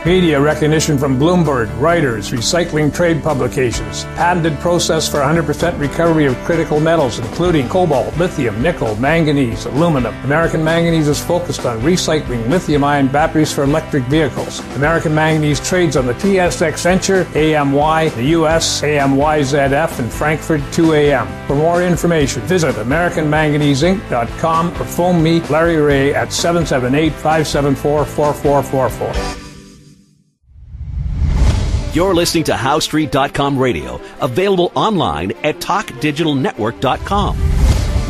Media recognition from Bloomberg, Reuters, recycling trade publications. Patented process for 100% recovery of critical metals, including cobalt, lithium, nickel, manganese, aluminum. American Manganese is focused on recycling lithium-ion batteries for electric vehicles. American Manganese trades on the TSX Venture, AMY, the US, AMYZF, and Frankfurt 2AM. For more information, visit AmericanManganeseInc.com or phone me, Larry Ray, at 778-574-4444. You're listening to HowStreet.com radio, available online at TalkDigitalNetwork.com.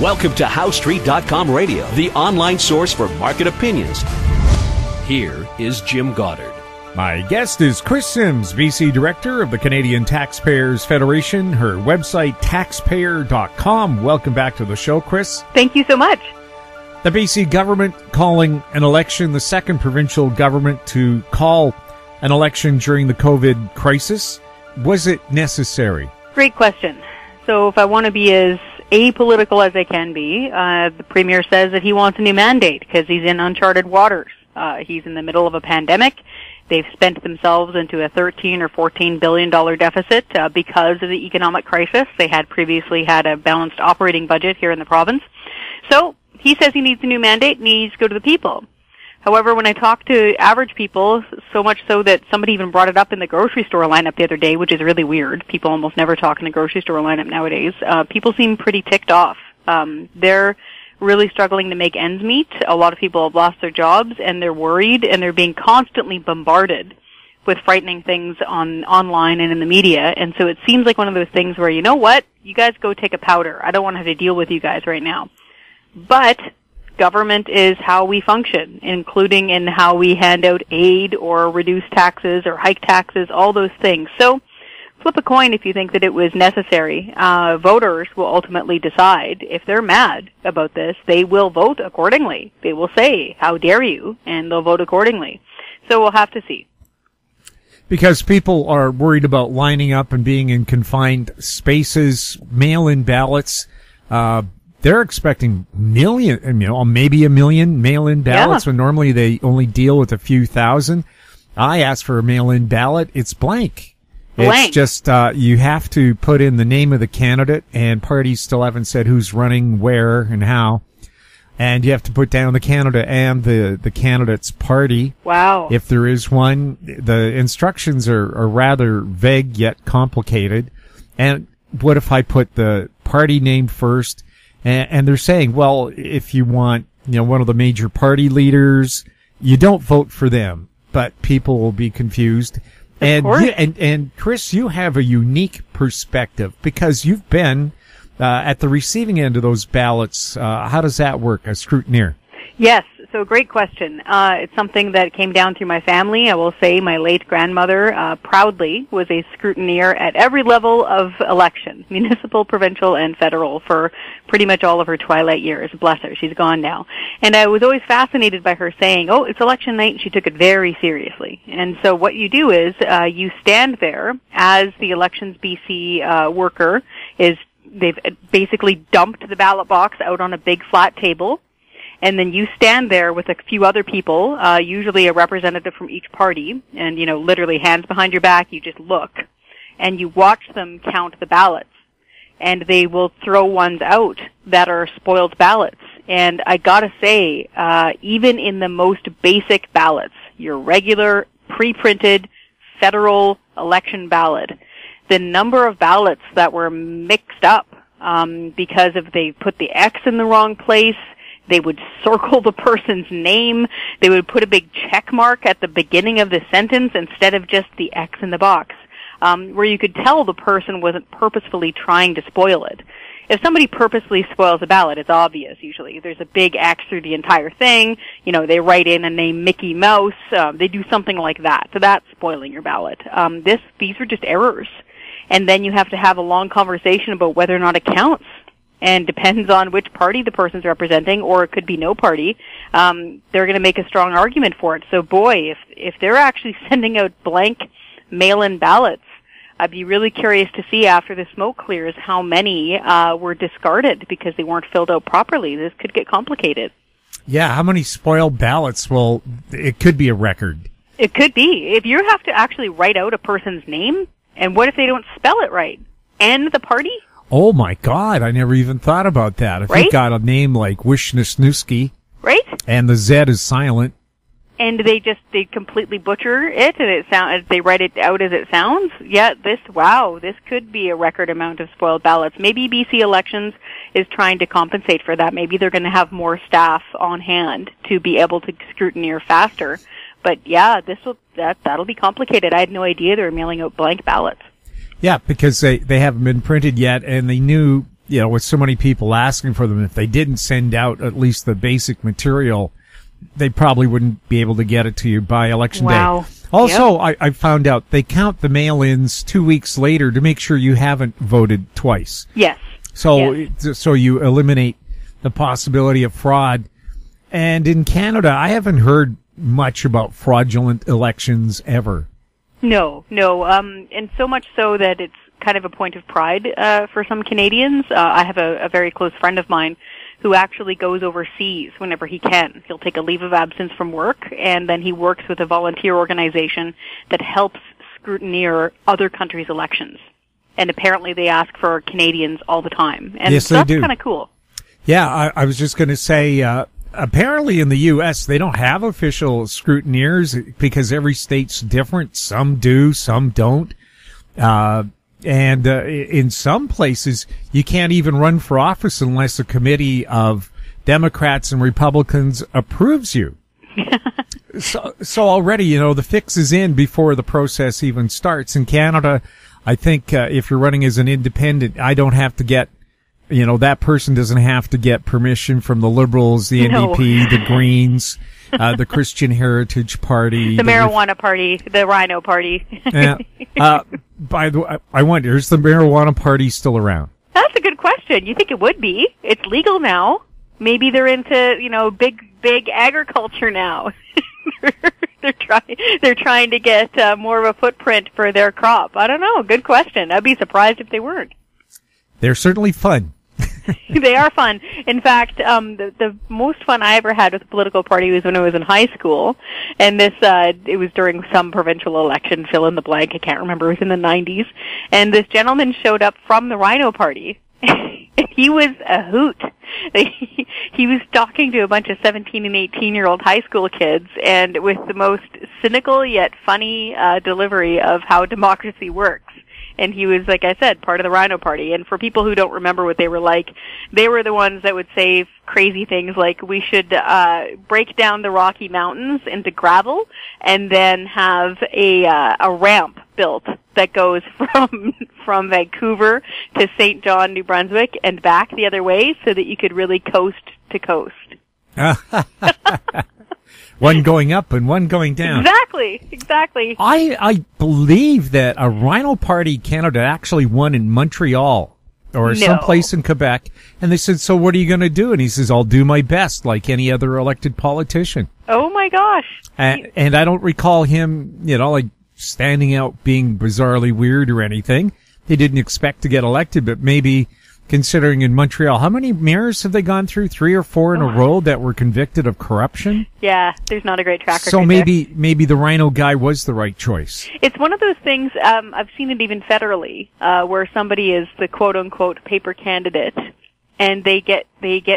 Welcome to HowStreet.com radio, the online source for market opinions. Here is Jim Goddard. My guest is Chris Sims, VC Director of the Canadian Taxpayers Federation. Her website, taxpayer.com. Welcome back to the show, Chris. Thank you so much. The BC government calling an election, the second provincial government to call an election during the COVID crisis. Was it necessary? Great question. So if I want to be as apolitical as I can be, the Premier says that he wants a new mandate because he's in uncharted waters. He's in the middle of a pandemic. They've spent themselves into a $13 or $14 billion deficit because of the economic crisis. They had previously had a balanced operating budget here in the province. So he says he needs a new mandate and he needs to go to the people. However, when I talk to average people, so much so that somebody even brought it up in the grocery store lineup the other day, which is really weird. People almost never talk in the grocery store lineup nowadays. People seem pretty ticked off. They're really struggling to make ends meet. A lot of people have lost their jobs, and they're worried, and they're being constantly bombarded with frightening things online and in the media. And so it seems like one of those things where, you know what, you guys go take a powder. I don't want to have to deal with you guys right now. But government is how we function, including in how we hand out aid or reduce taxes or hike taxes, all those things. So flip a coin if you think that it was necessary. Voters will ultimately decide. If they're mad about this, they will vote accordingly. They will say, how dare you, and they'll vote accordingly. So we'll have to see. Because people are worried about lining up and being in confined spaces, mail-in ballots, they're expecting maybe a million mail-in ballots when normally they only deal with a few thousand. I asked for a mail-in ballot. It's blank. It's just, you have to put in the name of the candidate, and parties still haven't said who's running where and how. And you have to put down the candidate and the candidate's party. Wow. If there is one. The instructions are rather vague yet complicated. And what if I put the party name first? And they're saying, well, if you want, one of the major party leaders, you don't vote for them, but people will be confused. And Chris, you have a unique perspective because you've been at the receiving end of those ballots. How does that work, a scrutineer? Yes. So great question. It's something that came down through my family. I will say my late grandmother proudly was a scrutineer at every level of election, municipal, provincial, and federal for pretty much all of her twilight years. Bless her. She's gone now. And I was always fascinated by her saying, oh, it's election night, and she took it very seriously. And so what you do is you stand there as the Elections BC worker they've basically dumped the ballot box out on a big flat table. And then you stand there with a few other people, usually a representative from each party, and, literally hands behind your back, you just look, and you watch them count the ballots. And they will throw ones out that are spoiled ballots. And I gotta say, even in the most basic ballots, your regular, pre-printed, federal election ballot, the number of ballots that were mixed up, because if they put the X in the wrong place, they would circle the person's name. They would put a big check mark at the beginning of the sentence instead of just the X in the box, where you could tell the person wasn't purposefully trying to spoil it. If somebody purposely spoils a ballot, it's obvious usually. There's a big X through the entire thing. They write in a name Mickey Mouse. They do something like that. So that's spoiling your ballot. These are just errors. And then you have to have a long conversation about whether or not it counts. And depends on which party the person's representing, or it could be no party. They're going to make a strong argument for it. So boy, if they're actually sending out blank mail-in ballots, I'd be really curious to see after the smoke clears how many were discarded because they weren't filled out properly. This could get complicated. Yeah, how many spoiled ballots? Well, it could be a record. It could be. If you have to actually write out a person's name, and what if they don't spell it right? And the party? Oh my God, I never even thought about that. If Right? you got a name like Wisniewski Right? and the Z is silent, And they completely butcher it, and they write it out as it sounds. Yeah, this could be a record amount of spoiled ballots. Maybe BC Elections is trying to compensate for that. Maybe they're going to have more staff on hand to be able to scrutineer faster. But yeah, that'll be complicated. I had no idea they were mailing out blank ballots. yeah, because they haven't been printed yet, and they knew, with so many people asking for them, if they didn't send out at least the basic material, they probably wouldn't be able to get it to you by election Wow. day. Also, I found out they count the mail-ins 2 weeks later to make sure you haven't voted twice. Yes. So, Yes. so you eliminate the possibility of fraud. And in Canada, I haven't heard much about fraudulent elections ever. No. And so much so that it's kind of a point of pride for some Canadians. I have a very close friend of mine who actually goes overseas whenever he can. He'll take a leave of absence from work, and then he works with a volunteer organization that helps scrutineer other countries' elections. And apparently they ask for Canadians all the time. And Yes, so they that's do. kind of cool. Yeah, I was just going to say, apparently in the U.S., they don't have official scrutineers because every state's different. Some do, some don't. And in some places, you can't even run for office unless a committee of Democrats and Republicans approves you. So already, the fix is in before the process even starts. In Canada, I think if you're running as an independent, I don't have to get, that person doesn't have to get permission from the Liberals, the No. NDP, the Greens, the Christian Heritage Party, The marijuana party, the Rhino party. Yeah. By the way, I wonder, is the marijuana party still around? That's a good question. You think it would be? It's legal now. Maybe they're into, big agriculture now. They're trying to get more of a footprint for their crop. I don't know. Good question. I'd be surprised if they weren't. They're certainly fun. They are fun. In fact, the most fun I ever had with a political party was when I was in high school, and it was during some provincial election, fill in the blank, I can't remember, it was in the 90s, and this gentleman showed up from the Rhino Party. He was a hoot. He was talking to a bunch of 17 and 18-year-old high school kids, and with the most cynical yet funny delivery of how democracy works. And he was, like I said, part of the Rhino Party. And for people who don't remember what they were like, they were the ones that would say crazy things like we should break down the Rocky Mountains into gravel and then have a ramp built that goes from Vancouver to St. John, New Brunswick, and back the other way so that you could really coast to coast. One going up and one going down. Exactly. I believe that a Rhino Party Canada actually won in Montreal or someplace in Quebec. And they said, so what are you going to do? And he says, I'll do my best like any other elected politician. Oh, my gosh. And I don't recall him, like standing out being bizarrely weird or anything. They didn't expect to get elected, but maybe considering in Montreal, how many mayors have they gone through? 3 or 4 in a row that were convicted of corruption? Yeah, there's not a great track record. So there. maybe the Rhino guy was the right choice. It's one of those things, I've seen it even federally, where somebody is the quote-unquote paper candidate, and they get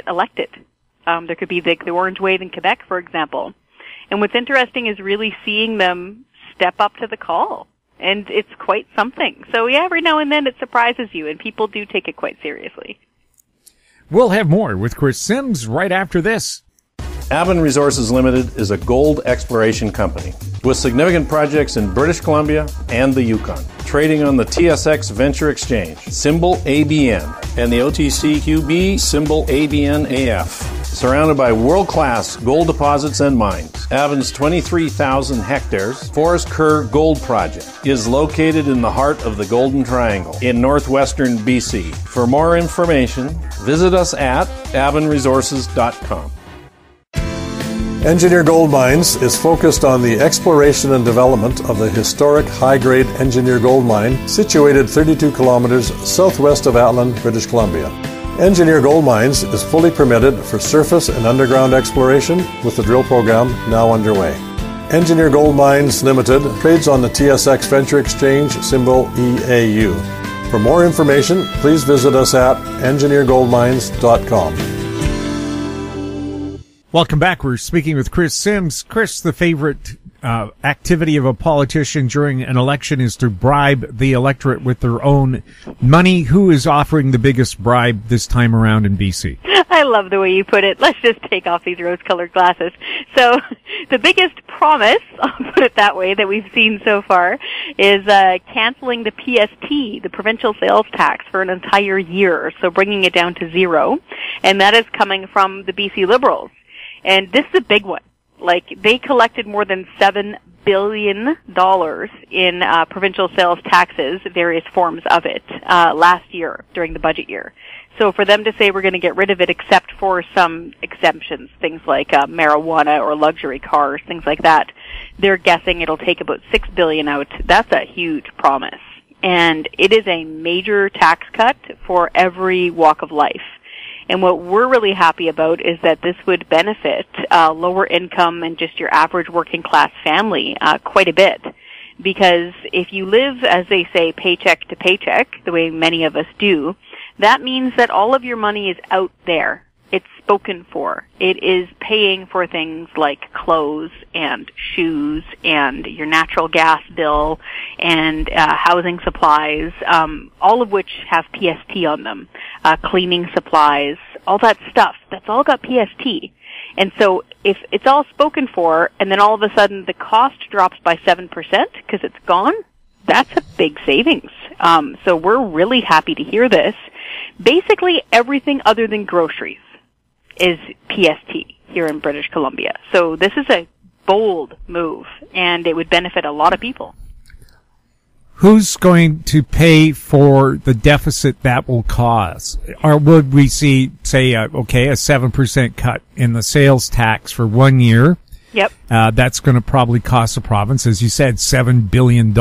elected. There could be the Orange Wave in Quebec, for example. And what's interesting is really seeing them step up to the call. And it's quite something. So yeah, every now and then it surprises you, and people do take it quite seriously. We'll have more with Chris Sims right after this. Aben Resources Limited is a gold exploration company with significant projects in British Columbia and the Yukon, trading on the TSX Venture Exchange, symbol ABN, and the OTCQB, symbol ABNAF. Surrounded by world-class gold deposits and mines, Aben's 23,000 hectares Forest Kerr Gold Project is located in the heart of the Golden Triangle in northwestern BC. For more information, visit us at abenresources.com. Engineer Gold Mines is focused on the exploration and development of the historic high-grade Engineer Gold Mine situated 32 kilometers southwest of Atlin, British Columbia. Engineer Gold Mines is fully permitted for surface and underground exploration with the drill program now underway. Engineer Gold Mines Limited trades on the TSX Venture Exchange, symbol EAU. For more information, please visit us at engineergoldmines.com. Welcome back. We're speaking with Chris Sims. Chris, the favorite activity of a politician during an election is to bribe the electorate with their own money. Who is offering the biggest bribe this time around in BC? I love the way you put it. Let's just take off these rose-colored glasses. So the biggest promise, I'll put it that way, that we've seen so far is canceling the PST, the provincial sales tax, for an entire year, so bringing it down to zero. And that is coming from the BC Liberals. And this is a big one. Like, they collected more than $7 billion in provincial sales taxes, various forms of it, last year during the budget year. So for them to say we're going to get rid of it except for some exemptions, things like marijuana or luxury cars, things like that, they're guessing it'll take about $6 billion out. That's a huge promise. And it is a major tax cut for every walk of life. And what we're really happy about is that this would benefit lower income and just your average working class family quite a bit. Because if you live, as they say, paycheck to paycheck, the way many of us do, that means that all of your money is out there. It's spoken for. It is paying for things like clothes and shoes and your natural gas bill and housing supplies, all of which have PST on them, cleaning supplies, all that stuff. That's all got PST. And so if it's all spoken for and then all of a sudden the cost drops by 7% because it's gone, that's a big savings. So we're really happy to hear this. Basically everything other than groceries is PST here in British Columbia. So this is a bold move, and it would benefit a lot of people. Who's going to pay for the deficit that will cause? Or would we see, say, a 7% cut in the sales tax for 1 year? Yep. That's going to probably cost the province, as you said, $7 billion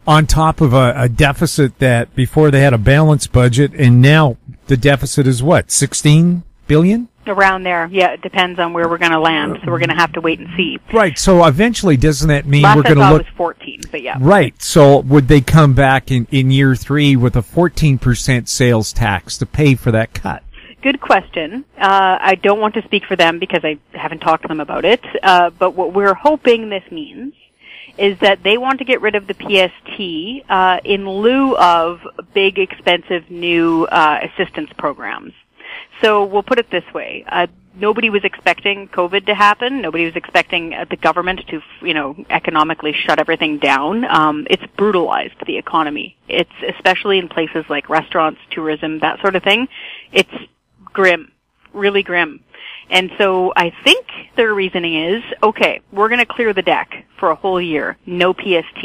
on top of a deficit that before they had a balanced budget, and now the deficit is what, 16 billion? Around there. Yeah, it depends on where we're going to land, so we're going to have to wait and see. Right, so eventually doesn't that mean Last we're going to look... was 14, but yeah. Right, so would they come back in year 3 with a 14% sales tax to pay for that cut? Good question. I don't want to speak for them because I haven't talked to them about it, but what we're hoping this means is that they want to get rid of the PST in lieu of big, expensive new assistance programs. So we'll put it this way. Nobody was expecting COVID to happen. Nobody was expecting the government to, economically shut everything down. It's brutalized the economy. It's especially in places like restaurants, tourism, that sort of thing. It's grim, really grim. And so I think their reasoning is, okay, we're going to clear the deck for a whole year, no PST.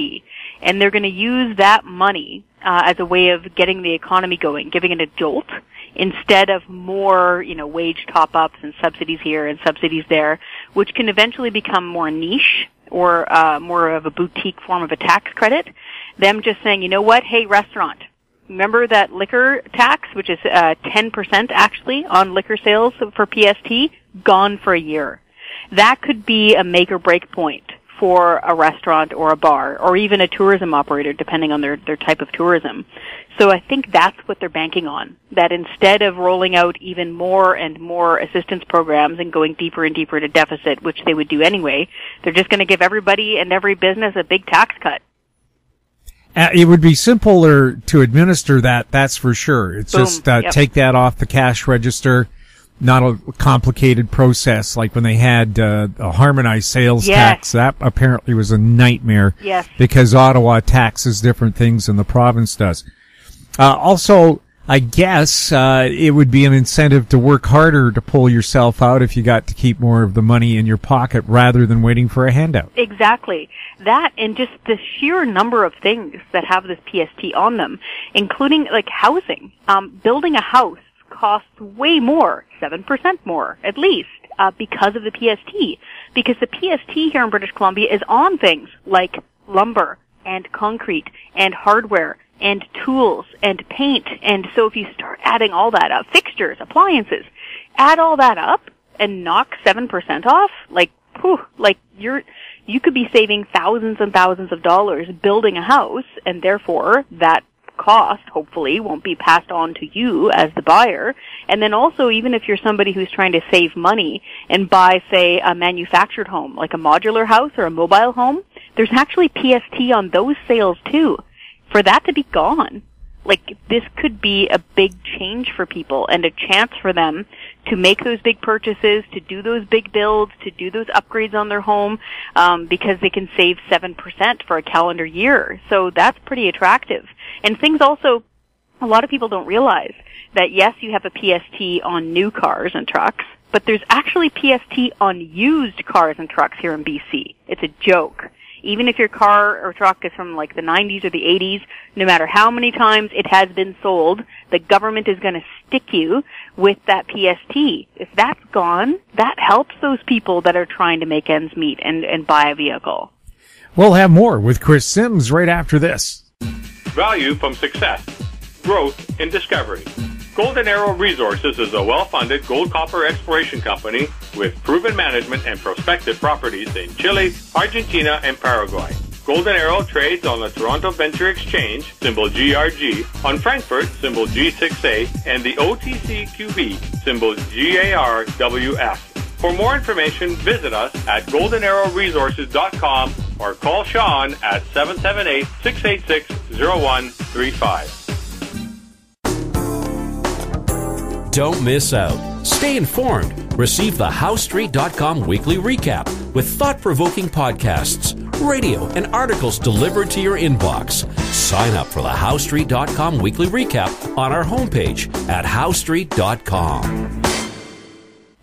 And they're going to use that money as a way of getting the economy going, giving it a jolt, instead of more, wage top-ups and subsidies here and subsidies there, which can eventually become more niche or more of a boutique form of a tax credit. Them just saying, you know what, hey, restaurant, remember that liquor tax, which is 10% actually on liquor sales for PST, gone for a year. That could be a make or break point for a restaurant or a bar or even a tourism operator, depending on their type of tourism. So I think that's what they're banking on, that instead of rolling out even more and more assistance programs and going deeper and deeper into deficit, which they would do anyway, they're just going to give everybody and every business a big tax cut. It would be simpler to administer that's for sure. It's Boom. just Yep. take that off the cash register, not a complicated process like when they had a harmonized sales Yes. tax. That apparently was a nightmare. Yes. Because Ottawa taxes different things than the province does. Also, I guess it would be an incentive to work harder to pull yourself out if you got to keep more of the money in your pocket rather than waiting for a handout. Exactly. That and just the sheer number of things that have this PST on them, including like housing. Building a house costs way more, 7% more at least, because of the PST. Because the PST here in British Columbia is on things like lumber and concrete and hardware and tools and paint. And so if you start adding all that up, fixtures, appliances, add all that up and knock 7% off, like like you could be saving thousands and thousands of dollars building a house, and therefore that cost hopefully won't be passed on to you as the buyer. And then also, even if you're somebody who's trying to save money and buy, say, a manufactured home, like a modular house or a mobile home, there's actually PST on those sales too. For that to be gone, like, this could be a big change for people and a chance for them to make those big purchases, to do those big builds, to do those upgrades on their home, because they can save 7% for a calendar year. So that's pretty attractive. And things also, a lot of people don't realize that, yes, you have a PST on new cars and trucks, but there's actually PST on used cars and trucks here in BC. It's a joke. Even if your car or truck is from like the 90s or the 80s, no matter how many times it has been sold, the government is going to stick you with that PST. If that's gone, that helps those people that are trying to make ends meet and buy a vehicle. We'll have more with Chris Sims right after this. Value from success. Growth in discovery. Golden Arrow Resources is a well-funded gold-copper exploration company with proven management and prospective properties in Chile, Argentina, and Paraguay. Golden Arrow trades on the Toronto Venture Exchange, symbol GRG, on Frankfurt, symbol G6A, and the OTCQB, symbol GARWF. For more information, visit us at goldenarrowresources.com or call Sean at 778-686-0135. Don't miss out. Stay informed. Receive the HowStreet.com weekly recap with thought-provoking podcasts, radio, and articles delivered to your inbox. Sign up for the HowStreet.com weekly recap on our homepage at HowStreet.com.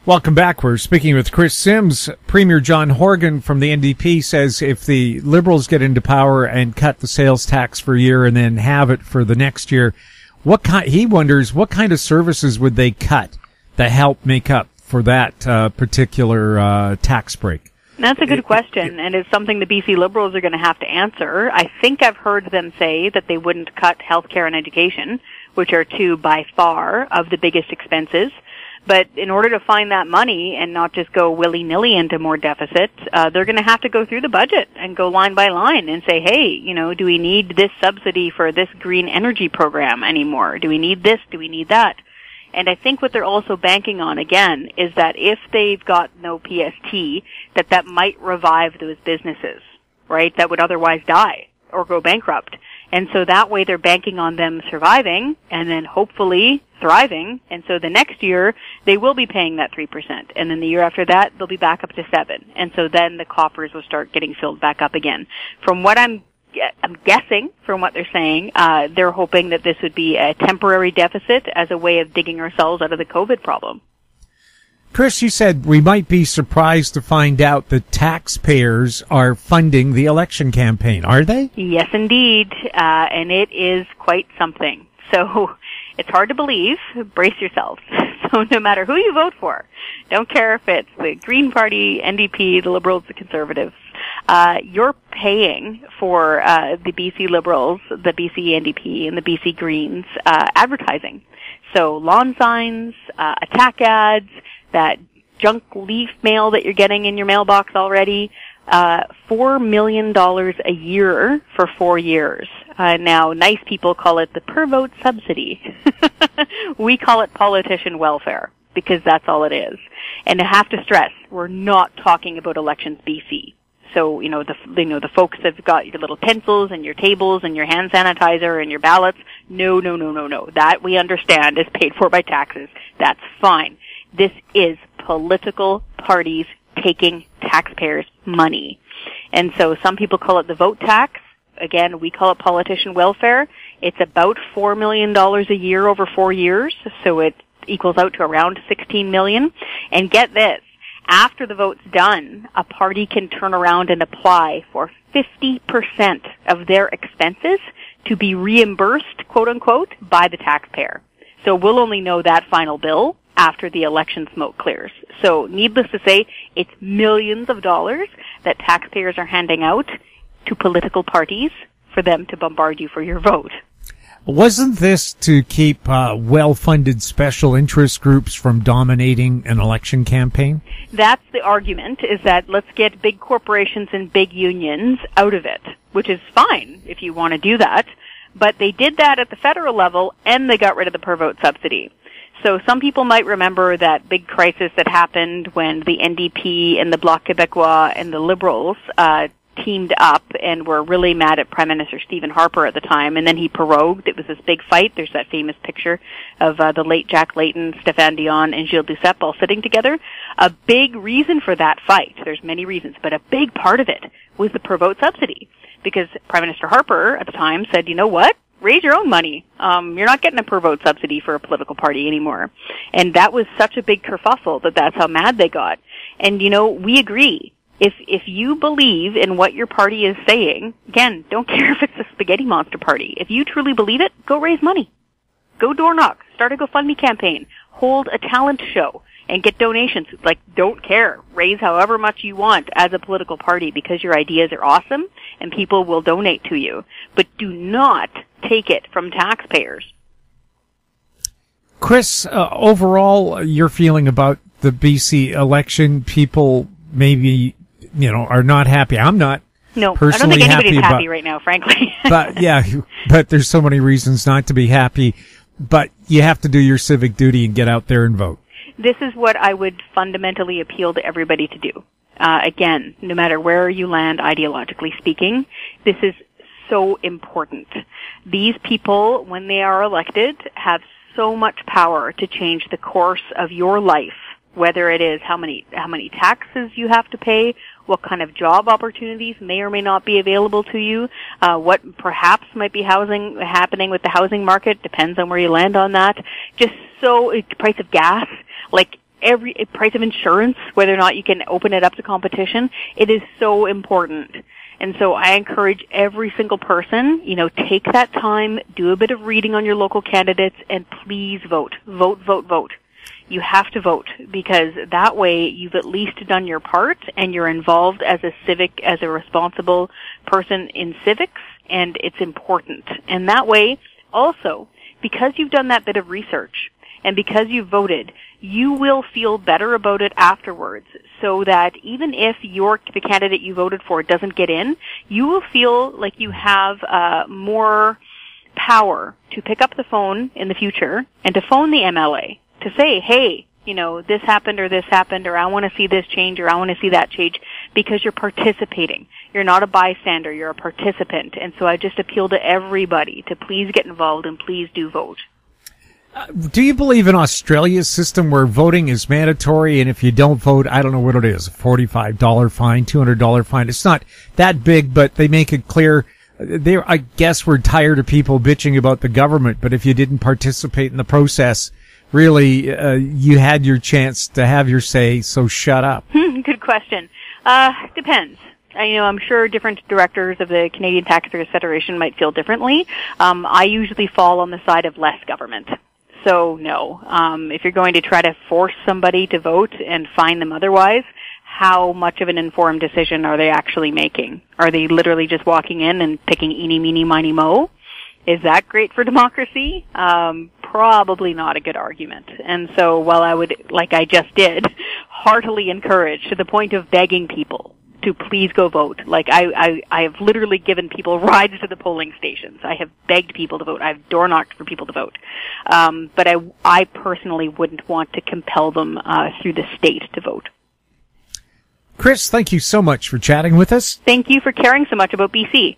Welcome back. We're speaking with Chris Sims. Premier John Horgan from the NDP says if the Liberals get into power and cut the sales tax for a year and then have it for the next year, he wonders what kind of services would they cut that help make up for that particular tax break? That's a good question, and it's something the BC Liberals are going to have to answer. I think I've heard them say that they wouldn't cut healthcare and education, which are two by far of the biggest expenses. But in order to find that money and not just go willy-nilly into more deficit, they're going to have to go through the budget and go line by line and say, hey, do we need this subsidy for this green energy program anymore? Do we need this? Do we need that? And I think what they're also banking on, again, is that if they've got no PST, that might revive those businesses, right, that would otherwise die or go bankrupt. And so that way they're banking on them surviving and then hopefully thriving. And so the next year they will be paying that 3%. And then the year after that they'll be back up to 7%. And so then the coffers will start getting filled back up again. From what I'm guessing from what they're saying, they're hoping that this would be a temporary deficit as a way of digging ourselves out of the COVID problem. Chris, you said we might be surprised to find out that taxpayers are funding the election campaign. Are they? Yes, indeed. And it is quite something. So it's hard to believe. Brace yourselves. So no matter who you vote for, don't care if it's the Green Party, NDP, the Liberals, the Conservatives, you're paying for the BC Liberals, the BC NDP, and the BC Greens advertising. So lawn signs, attack ads, that junk leaf mail that you're getting in your mailbox already, $4 million a year for 4 years. Now, nice people call it the per-vote subsidy. We call it politician welfare, because that's all it is. And I have to stress, we're not talking about elections BC. So, the folks that have got your little pencils and your tables and your hand sanitizer and your ballots, no. That we understand is paid for by taxes. That's fine. This is political parties taking taxpayers' money. And so some people call it the vote tax. Again, we call it politician welfare. It's about $4 million a year over 4 years, so it equals out to around $16 million. And get this, after the vote's done, a party can turn around and apply for 50% of their expenses to be reimbursed, quote unquote, by the taxpayer. So we'll only know that final bill after the election smoke clears. So needless to say, it's millions of dollars that taxpayers are handing out to political parties for them to bombard you for your vote. Wasn't this to keep well-funded special interest groups from dominating an election campaign? That's the argument, is that let's get big corporations and big unions out of it, which is fine if you want to do that. But they did that at the federal level, and they got rid of the per vote subsidy. So some people might remember that big crisis that happened when the NDP and the Bloc Québécois and the Liberals teamed up and were really mad at Prime Minister Stephen Harper at the time, and then he prorogued. It was this big fight. There's that famous picture of the late Jack Layton, Stéphane Dion, and Gilles Duceppe all sitting together. A big reason for that fight, there's many reasons, but a big part of it was the per vote subsidy, because Prime Minister Harper at the time said, you know what? Raise your own money. You're not getting a per vote subsidy for a political party anymore. And that was such a big kerfuffle that that's how mad they got. And, you know, we agree. If you believe in what your party is saying, again, don't care if it's a spaghetti monster party. If you truly believe it, go raise money. Go door knock. Start a GoFundMe campaign. Hold a talent show and get donations. Like, don't care. Raise however much you want as a political party because your ideas are awesome and people will donate to you. But do not take it from taxpayers. Chris, overall, your feeling about the BC election, people maybe, you know, are not happy. I'm not personally I don't think anybody's happy about, right now, frankly. but there's so many reasons not to be happy. But you have to do your civic duty and get out there and vote. This is what I would fundamentally appeal to everybody to do. Again, no matter where you land ideologically speaking, this is so important. These people, when they are elected, have so much power to change the course of your life, whether it is how many taxes you have to pay, what kind of job opportunities may or may not be available to you, what perhaps might be happening with the housing market, depends on where you land on that. Just so, price of gas, like every price of insurance, whether or not you can open it up to competition, it is so important. And so I encourage every single person, you know, take that time, do a bit of reading on your local candidates, and please vote. Vote, vote, vote. You have to vote, because that way you've at least done your part and you're involved as a responsible person in civics, and it's important. And that way, also, because you've done that bit of research and because you've voted, you will feel better about it afterwards, so that even if the candidate you voted for doesn't get in, you will feel like you have more power to pick up the phone in the future and to phone the MLA to say, hey, you know, this happened, or I want to see this change, or I want to see that change, because you're participating. You're not a bystander, you're a participant. And so I just appeal to everybody to please get involved and please do vote. Do you believe in Australia's system where voting is mandatory, and if you don't vote, I don't know what it is, a $45 fine, $200 fine? It's not that big, but they make it clear. I guess we're tired of people bitching about the government, but if you didn't participate in the process, really, you had your chance to have your say, so shut up. Good question. Depends. I'm sure different directors of the Canadian Taxpayers Federation might feel differently. I usually fall on the side of less government. So no. If you're going to try to force somebody to vote and fine them otherwise, how much of an informed decision are they actually making? Are they literally just walking in and picking eeny, meeny, miny, mo? Is that great for democracy? Probably not a good argument. And so while I would, like I just did, heartily encourage, to the point of begging people to please go vote. Like I have literally given people rides to the polling stations. I have begged people to vote. I've door knocked for people to vote. But I personally wouldn't want to compel them through the state to vote. Chris, thank you so much for chatting with us. Thank you for caring so much about BC.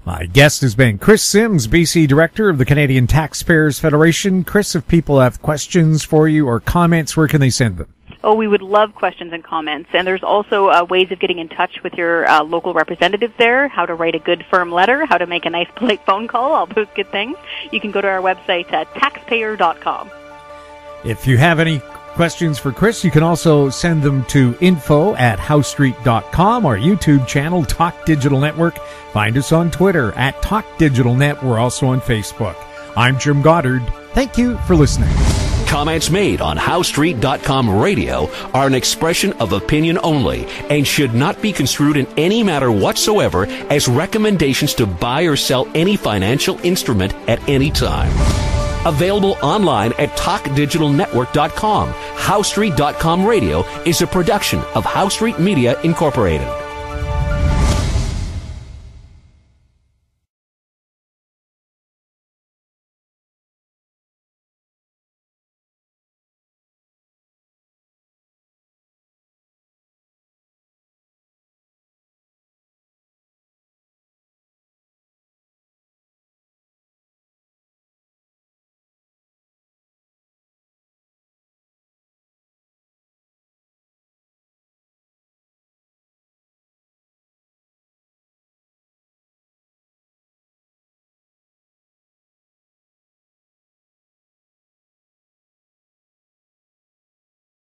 My guest has been Chris Sims, BC Director of the Canadian Taxpayers Federation. Chris, if people have questions for you or comments, where can they send them? Oh, we would love questions and comments. And there's also ways of getting in touch with your local representatives there, how to write a good, firm letter, how to make a nice, polite phone call, all those good things. You can go to our website at taxpayer.com. If you have any questions for Chris, you can also send them to info@howstreet.com, our YouTube channel, Talk Digital Network. Find us on Twitter at Talk Digital Net. We're also on Facebook. I'm Jim Goddard. Thank you for listening. Comments made on HowStreet.com radio are an expression of opinion only and should not be construed in any matter whatsoever as recommendations to buy or sell any financial instrument at any time. Available online at TalkDigitalNetwork.com. HowStreet.com radio is a production of HowStreet Media Incorporated.